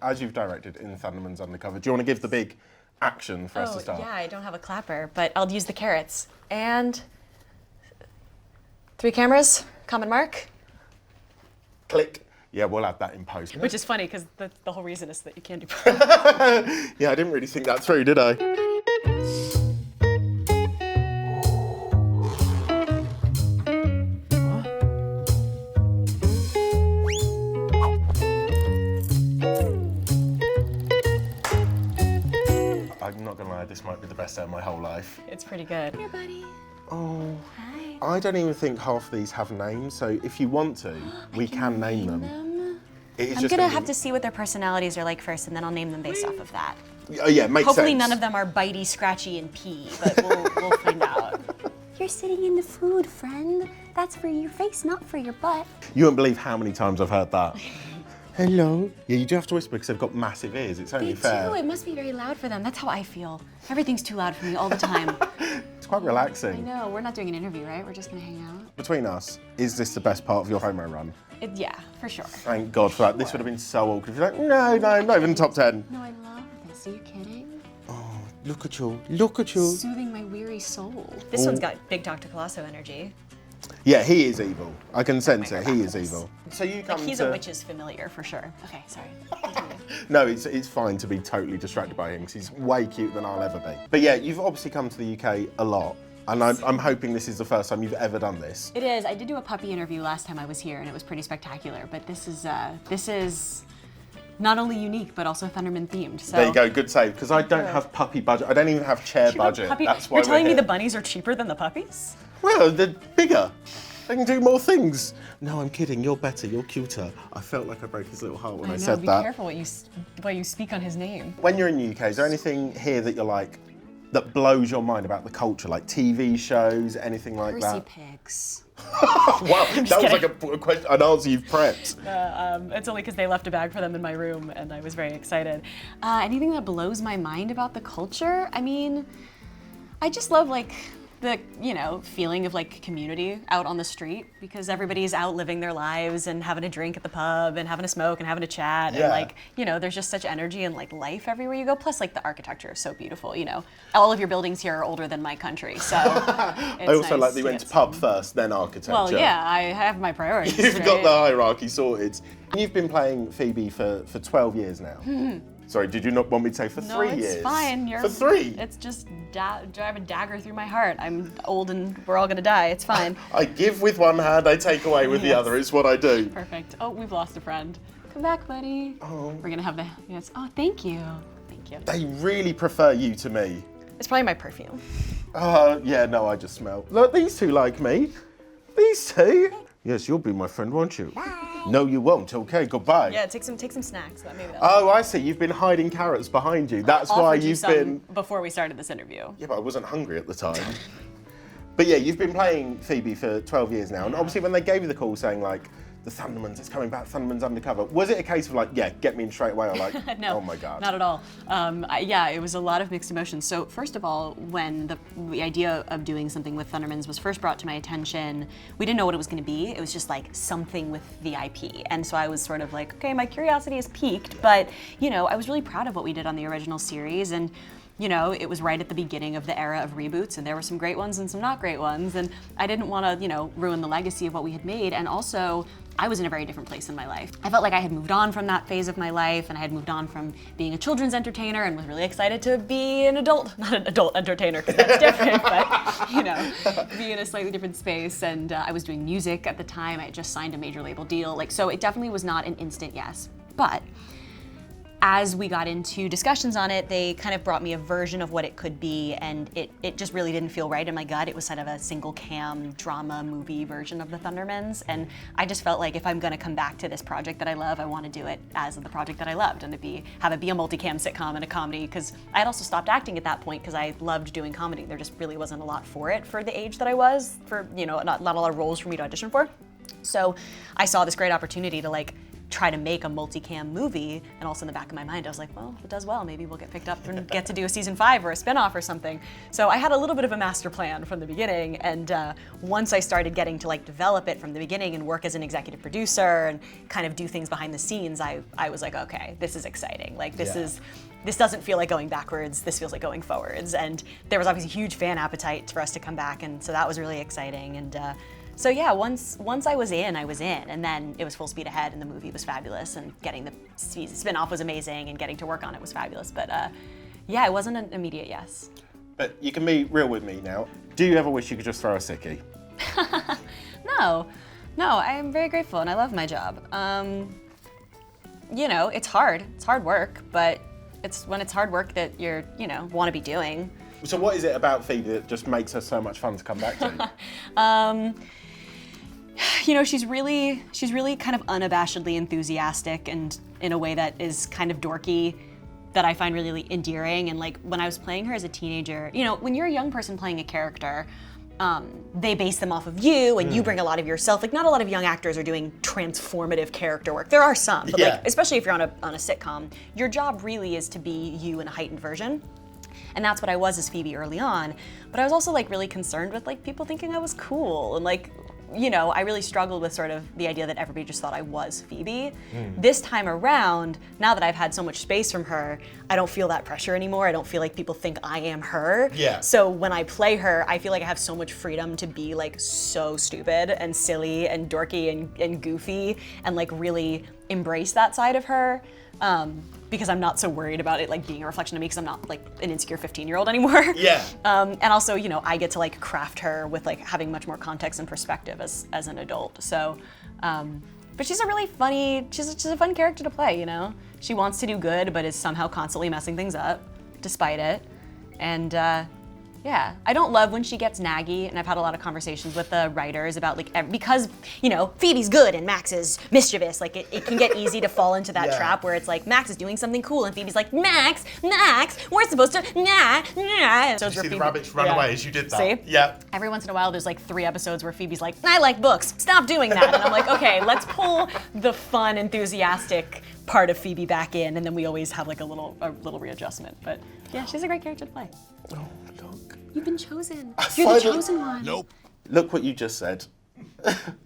as you've directed in Thunderman's Undercover, do you want to give the big action for us to start? Yeah, I don't have a clapper, but I'll use the carrots. And 3 cameras, common mark. Click. Yeah, we'll add that in post. Which is funny, because the whole reason is that you can't do Yeah, I didn't really think that through, did I? I'm not gonna lie, this might be the best day of my whole life. It's pretty good. Here, buddy. Oh. Hi. I don't even think half these have names, so if you want to, we can name them. I'm gonna have to see what their personalities are like first, and then I'll name them based off of that. Oh yeah, makes Hopefully sense. none of them are bitey, scratchy, and pee, but we'll find out. You're sitting in the food, friend. That's for your face, not for your butt. You won't believe how many times I've heard that. Hello. Yeah, you do have to whisper because they've got massive ears. It's only fair. They do. It must be very loud for them. That's how I feel. Everything's too loud for me all the time. It's quite relaxing. I know. We're not doing an interview, right? We're just gonna hang out. Between us, is this the best part of your homo run? Yeah, for sure. Thank God for that. This would have been so awkward if you're like, no, not even top 10. No, I love this. Are you kidding? Oh, look at you. Look at you. Soothing my weary soul. This one's got big Dr. Colosso energy. Yeah, he is evil. I can sense it. He is evil. So you come Like he's to... a witch's familiar, for sure. Okay, sorry. No, it's fine to be totally distracted by him because he's way cuter than I'll ever be. But yeah, you've obviously come to the UK a lot, and I'm hoping this is the first time you've ever done this. It is. I did do a puppy interview last time I was here, and it was pretty spectacular. But this is not only unique, but also Thunderman themed. So There you go, good save, because I don't have puppy budget. I don't even have chair budget. That's why You're telling we're me here. the bunnies are cheaper than the puppies? Well, they're bigger. They can do more things. No, I'm kidding. You're better. You're cuter. I felt like I broke his little heart when I said be that. careful what you speak on his name. When you're in the UK, is there anything here that you're like, that blows your mind about the culture, like TV shows, anything like Percy that? pigs. Wow, that was like a question, an answer you've prepped. It's only because they left a bag for them in my room, and I was very excited. Anything that blows my mind about the culture? I mean, I just love like the, feeling of like community out on the street, because everybody's out living their lives and having a drink at the pub and having a smoke and having a chat. Yeah. And like, there's just such energy and like life everywhere you go. Plus like the architecture is so beautiful, All of your buildings here are older than my country, so I also like that you went to pub first, then architecture. Well, yeah, I have my priorities. You've got the hierarchy sorted. You've been playing Phoebe for 12 years now. Sorry, did you not want me to say for 3 years? No, it's fine. For 3? It's just drive a dagger through my heart. I'm old and we're all gonna die. It's fine. I give with one hand, I take away with the other. It's what I do. Perfect. Oh, we've lost a friend. Come back, buddy. Oh. We're gonna have the, yes. Oh, thank you. Thank you. They really prefer you to me. It's probably my perfume. Yeah, no, I just smell. Look, these two like me. These two. Yes, you'll be my friend, won't you? No, you won't. Okay, goodbye. Yeah, take some snacks. Maybe that'll Oh, I see. You've been hiding carrots behind you. That's why offered you you've some been... before we started this interview. Yeah, but I wasn't hungry at the time. But yeah, you've been playing Phoebe for 12 years now. And obviously when they gave you the call saying like, the Thundermans, it's coming back, Thunderman's Undercover. Was it a case of like, yeah, get me in straight away, or like, No, oh my God? not at all. Yeah, it was a lot of mixed emotions. So first of all, when the idea of doing something with Thundermans was first brought to my attention, we didn't know what it was going to be. It was just like something with the IP. And so I was sort of like, okay, my curiosity is piqued, but I was really proud of what we did on the original series. And it was right at the beginning of the era of reboots, and there were some great ones and some not great ones, and I didn't want to, ruin the legacy of what we had made, and also, I was in a very different place in my life. I felt like I had moved on from that phase of my life, and I had moved on from being a children's entertainer, and was really excited to be not an adult entertainer, because that's different, but, be in a slightly different space, and I was doing music at the time. I had just signed a major label deal, so it definitely was not an instant yes, but as we got into discussions on it, they kind of brought me a version of what it could be, and it just really didn't feel right in my gut. It was kind of a single cam drama movie version of the Thundermans, and I just felt like if I'm gonna come back to this project that I love, I want to do it as the project that I loved, and have it be a multicam sitcom and a comedy, because I had also stopped acting at that point because I loved doing comedy. There just really wasn't a lot for it for the age that I was, for not a lot of roles for me to audition for. So I saw this great opportunity to like try to make a multicam movie. And also in the back of my mind, I was like, well, if it does well, maybe we'll get picked up and get to do a season 5 or a spinoff or something. So I had a little bit of a master plan from the beginning. And once I started getting to like develop it from the beginning and work as an executive producer and kind of do things behind the scenes, I was like, okay, this is exciting. Like this doesn't feel like going backwards, this feels like going forwards. And there was obviously huge fan appetite for us to come back, and so that was really exciting. And so yeah, once I was in, and then it was full speed ahead, and the movie was fabulous, and getting the spin-off was amazing, and getting to work on it was fabulous. But yeah, it wasn't an immediate yes. But you can be real with me now. Do you ever wish you could just throw a sickie? No, I am very grateful, and I love my job. You know, it's hard work, but it's when it's hard work that you're, want to be doing. So what is it about Phoebe that just makes her so much fun to come back to? She's really kind of unabashedly enthusiastic, and in a way that is kind of dorky, that I find really endearing. And like when I was playing her as a teenager, when you're a young person playing a character, they base them off of you, and you bring a lot of yourself. Like, not a lot of young actors are doing transformative character work. There are some, but like, especially if you're on a sitcom, your job really is to be you in a heightened version. And that's what I was as Phoebe early on. But I was also like really concerned with like people thinking I was cool, and like, I really struggled with sort of the idea that everybody just thought I was Phoebe. This time around, now that I've had so much space from her, I don't feel that pressure anymore. I don't feel like people think I am her. Yeah. So when I play her, I feel like I have so much freedom to be like so stupid and silly and dorky and goofy, and like really embrace that side of her. Because I'm not so worried about it like being a reflection of me, because I'm not like an insecure 15-year-old anymore. Yeah. And also, I get to like craft her with like having much more context and perspective as an adult. So, but she's a really funny, she's a fun character to play, She wants to do good, but is somehow constantly messing things up, despite it. And yeah, I don't love when she gets naggy, and I've had a lot of conversations with the writers about like, because, Phoebe's good and Max is mischievous, like it can get easy to fall into that trap where it's like, Max is doing something cool, and Phoebe's like, Max, we're supposed to, nah. So Did you see the rabbits run away as you did that? See? Yeah. Every once in a while, there's like 3 episodes where Phoebe's like, I like books, stop doing that. And I'm like, okay, let's pull the fun, enthusiastic part of Phoebe back in, and then we always have like a little readjustment. But yeah, she's a great character to play. Oh, look. You've been chosen. You're the chosen one. Nope. Look what you just said.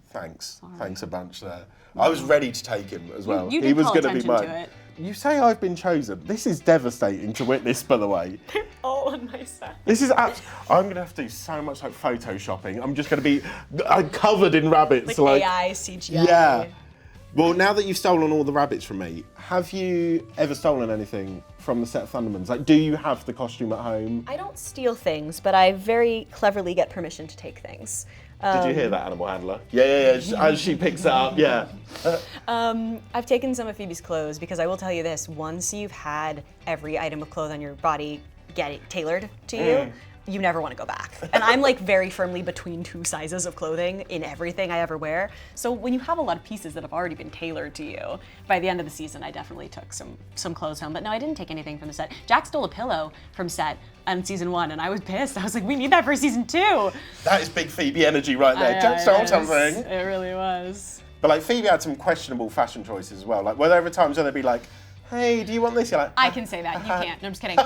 Thanks. Sorry. Thanks a bunch there. I was ready to take him as well. You he did was call going to be attention mine. to it. You say I've been chosen. This is devastating to witness, by the way. All on my side. This is I'm going to have to do so much like photoshopping. I'm just going to be covered in rabbits. Like AI, CGI. Yeah. Well, now that you've stolen all the rabbits from me, have you ever stolen anything from the set of Thundermans? Like, do you have the costume at home? I don't steal things, but I very cleverly get permission to take things. Did you hear that, animal handler? Yeah. As she picks it up, yeah. I've taken some of Phoebe's clothes, because I will tell you this, once you've had every item of clothes on your body get it tailored to you, you never want to go back. And I'm like very firmly between 2 sizes of clothing in everything I ever wear. So when you have a lot of pieces that have already been tailored to you, by the end of the season, I definitely took some clothes home. But no, I didn't take anything from the set. Jack stole a pillow from set on season 1, and I was pissed. I was like, we need that for season 2. That is big Phoebe energy right there. Jack stole something. It really was. But like Phoebe had some questionable fashion choices as well. Like, were there ever times where they'd be like, hey, do you want this? You're like, I can say that. You can't. No, I'm just kidding.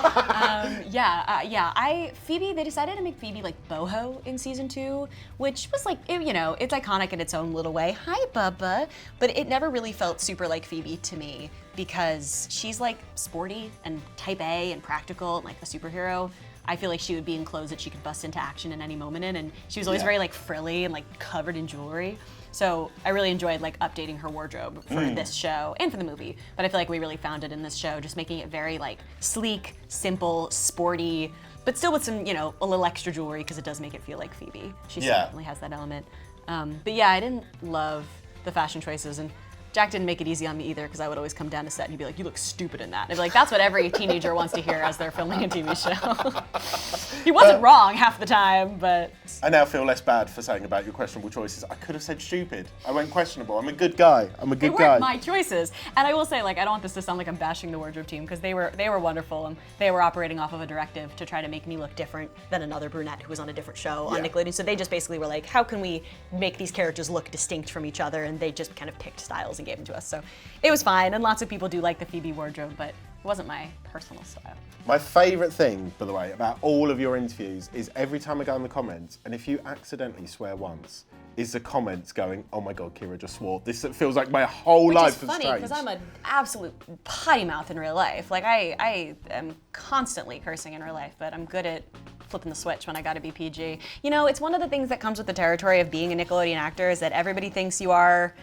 Phoebe, they decided to make Phoebe like boho in season 2, which was like, it's iconic in its own little way. Hi, Bubba. But it never really felt super like Phoebe to me, because she's like sporty and type A and practical and like the superhero. I feel like she would be in clothes that she could bust into action in any moment in, and she was always very like frilly and like covered in jewelry. So I really enjoyed like updating her wardrobe for this show and for the movie. But I feel like we really found it in this show, just making it very like sleek, simple, sporty, but still with some, a little extra jewelry, because it does make it feel like Phoebe. She certainly has that element. But yeah, I didn't love the fashion choices, and Jack didn't make it easy on me either, because I would always come down to set and he'd be like, you look stupid in that. And I'd be like, that's what every teenager wants to hear as they're filming a TV show. He wasn't wrong half the time, but... I now feel less bad for saying about your questionable choices. I could have said stupid. I went questionable. I'm a good guy. They weren't my choices. And I will say, like, I don't want this to sound like I'm bashing the wardrobe team, because they were wonderful, and they were operating off of a directive to try to make me look different than another brunette who was on a different show on Nickelodeon. So they just basically were like, how can we make these characters look distinct from each other? And they just kind of picked styles and gave them to us. So it was fine, and lots of people do like the Phoebe wardrobe, but it wasn't my personal style. My favourite thing, by the way, about all of your interviews is every time I go in the comments, and if you accidentally swear once, is the comments going, oh my God, Kira just swore. This feels like my whole life Which is is funny, because I'm an absolute potty mouth in real life. Like, I am constantly cursing in real life, but I'm good at flipping the switch when I gotta be PG. You know, it's one of the things that comes with the territory of being a Nickelodeon actor is that everybody thinks you are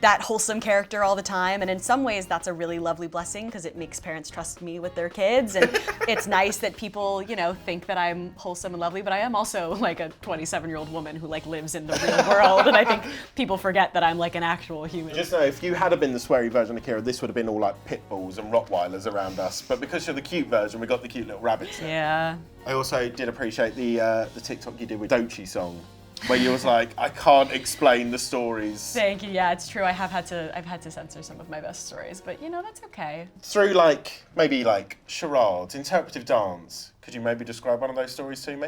that wholesome character all the time, and in some ways that's a really lovely blessing because it makes parents trust me with their kids, and it's nice that people, you know, think that I'm wholesome and lovely, but I am also like a 27-year-old woman who like lives in the real world, and I think people forget that I'm like an actual human. Just know, if you had been the sweary version of Kira, this would have been all like pit bulls and Rottweilers around us, but because you're the cute version, we got the cute little rabbits. Yeah. I also did appreciate the TikTok you did with Dochi song, where you was like, I can't explain the stories. Thank you. Yeah, it's true. I've had to censor some of my best stories, but you know, that's okay. Through like, maybe like charades, interpretive dance, could you maybe describe one of those stories to me?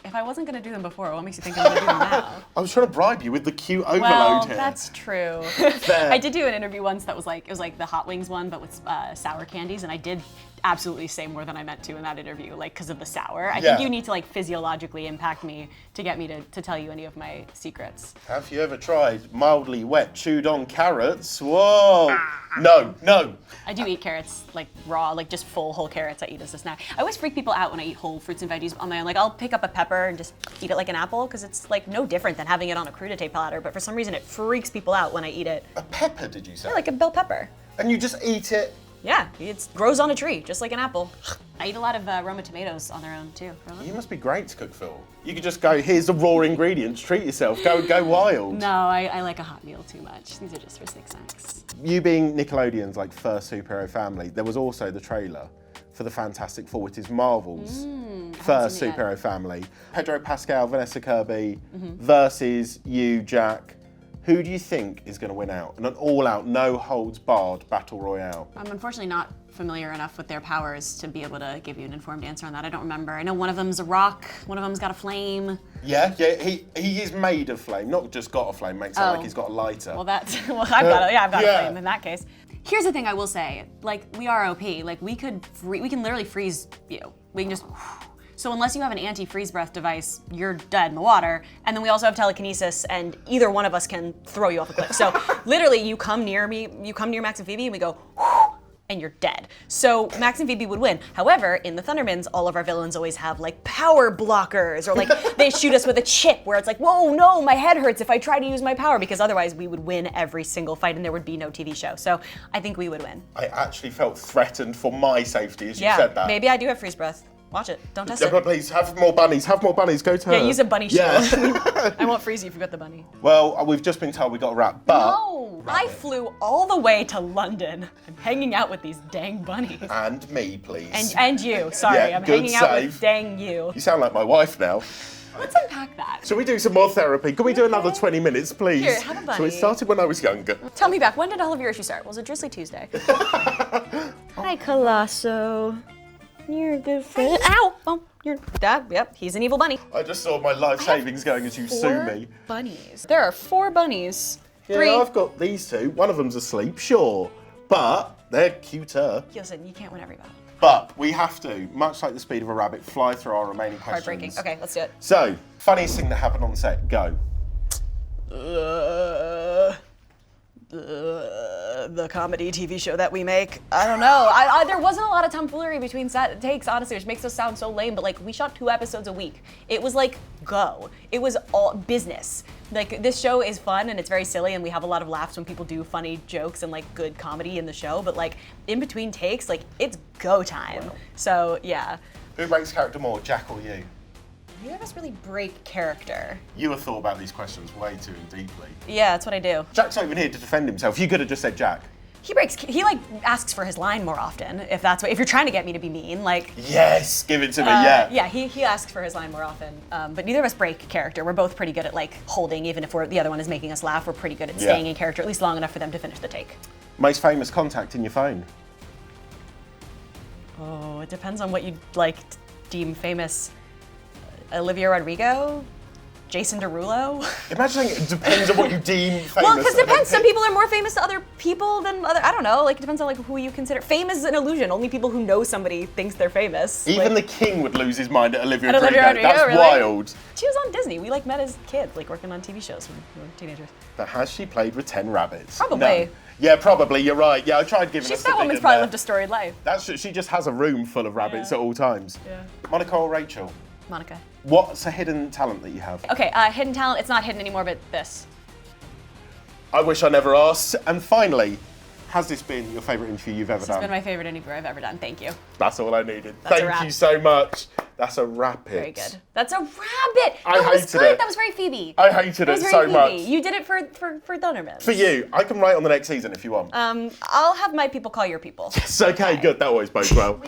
If I wasn't gonna do them before, what makes you think I'm gonna do them now? I was trying to bribe you with the cute overload Well, here. that's true. Fair. I did do an interview once that was like, it was like the hot wings one, but with sour candies, and I did absolutely say more than I meant to in that interview, like because of the sour. I think you need to like physiologically impact me to get me to tell you any of my secrets. Have you ever tried mildly wet, chewed on carrots? Whoa! No. I do eat carrots like raw, like just full whole carrots I eat as a snack. I always freak people out when I eat whole fruits and veggies on my own. Like I'll pick up a pepper and just eat it like an apple because it's like no different than having it on a crudité platter, but for some reason it freaks people out when I eat it. A pepper, did you say? Yeah, like a bell pepper. And you just eat it? Yeah, it grows on a tree, just like an apple. I eat a lot of Roma tomatoes on their own too. You must be great to cook, Phil. You could just go, here's the raw ingredients, treat yourself, go wild. No, I like a hot meal too much. These are just for 6 cents. You being Nickelodeon's like first superhero family, there was also the trailer for the Fantastic Four, which is Marvel's first seen it yet. superhero family. Pedro, Pascal, Vanessa, Kirby versus you, Jack. Who do you think is going to win out? An all-out, no-holds-barred battle royale. I'm unfortunately not familiar enough with their powers to be able to give you an informed answer on that. I don't remember. I know one of them's a rock, one of them's got a flame. Yeah, he is made of flame, not just got a flame. Makes it sound like he's got a lighter. Well, I've got a flame in that case. Here's the thing I will say, like we are OP, like we can literally freeze you. We can just. So unless you have an anti-freeze breath device, you're dead in the water. And then we also have telekinesis, and either one of us can throw you off a cliff. So literally, you come near me, you come near Max and Phoebe, and we go, and you're dead. So Max and Phoebe would win. However, in the Thundermans, all of our villains always have like power blockers, or like they shoot us with a chip where it's like, whoa, no, my head hurts if I try to use my power, because otherwise we would win every single fight and there would be no TV show. So I think we would win. I actually felt threatened for my safety as you said that. Maybe I do have freeze breath. Watch it. Don't test it. But please, have more bunnies. Go to her. Yeah, use a bunny shield. Yeah. I won't freeze you if you got the bunny. Well, we've just been told we got to wrap, but... No, I flew all the way to London. I'm hanging out with these dang bunnies. And me, please. And you. Sorry, Yeah, I'm good hanging out save. with dang you. You sound like my wife now. Let's unpack that. Shall we do some more therapy? Can we do another 20 minutes, please? Here, have a bunny. So it started when I was younger. Tell me back, when did all of your issues start? Was it Drizzly Tuesday? Hi, Colosso. You're a good friend. Ow! Oh, you're dad. Yep, he's an evil bunny. I just saw my life savings going as you sue me. Bunnies. There are 4 bunnies. Yeah, 3. I've got these 2. One of them's asleep, sure, but they're cuter. Listen, you can't win every battle. But we have to, much like the speed of a rabbit, fly through our remaining questions. Heartbreaking. Okay, let's do it. So, funniest thing that happened on set, go. The comedy TV show that we make. I don't know. There wasn't a lot of tomfoolery between set takes, honestly, which makes us sound so lame, but like we shot 2 episodes a week. It was like, go. It was all business. Like this show is fun and it's very silly and we have a lot of laughs when people do funny jokes and like good comedy in the show, but like in between takes, like it's go time. Wow. So yeah. Who breaks character more, Jack or you? Neither of us really break character. You have thought about these questions way too deeply. Yeah, that's what I do. Jack's not even here to defend himself. You could have just said Jack. He like asks for his line more often, if you're trying to get me to be mean, like. Yes, give it to me, yeah. Yeah, he asks for his line more often, but neither of us break character. We're both pretty good at like holding, even if the other one is making us laugh, we're pretty good at staying in character, at least long enough for them to finish the take. Most famous contact in your phone? Oh, it depends on what you like deem famous. Olivia Rodrigo? Jason Derulo. Imagine saying it depends on what you deem famous. Well, because it depends. Some people are more famous to other people than other. I don't know. Like it depends on like who you consider. Fame is an illusion. Only people who know somebody thinks they're famous. Even like, the king would lose his mind at Olivia At Rodrigo. Olivia Rodrigo, That's really? wild. She was on Disney. We like met as kids, like working on TV shows when we were teenagers. But has she played with 10 rabbits? Probably. No. Yeah, probably. You're right. Yeah, I tried giving us That woman's probably lived a storied life. She just has a room full of rabbits at all times. Yeah. Monica or Rachel? Monica. What's a hidden talent that you have? Okay, hidden talent. It's not hidden anymore, but this. I wish I never asked. And finally, has this been your favourite interview you've ever This done? has been my favorite interview I've ever done. Thank you. That's all I needed. That's a Thank wrap. you so much. That's a rabbit. Very good. That's a rabbit. I No, it was hated good. it. That was very Phoebe. I hated That was it very so Phoebe. much. You did it for Thundermans. For you, I can write on the next season if you want. I'll have my people call your people. It's okay, good. That always bodes well.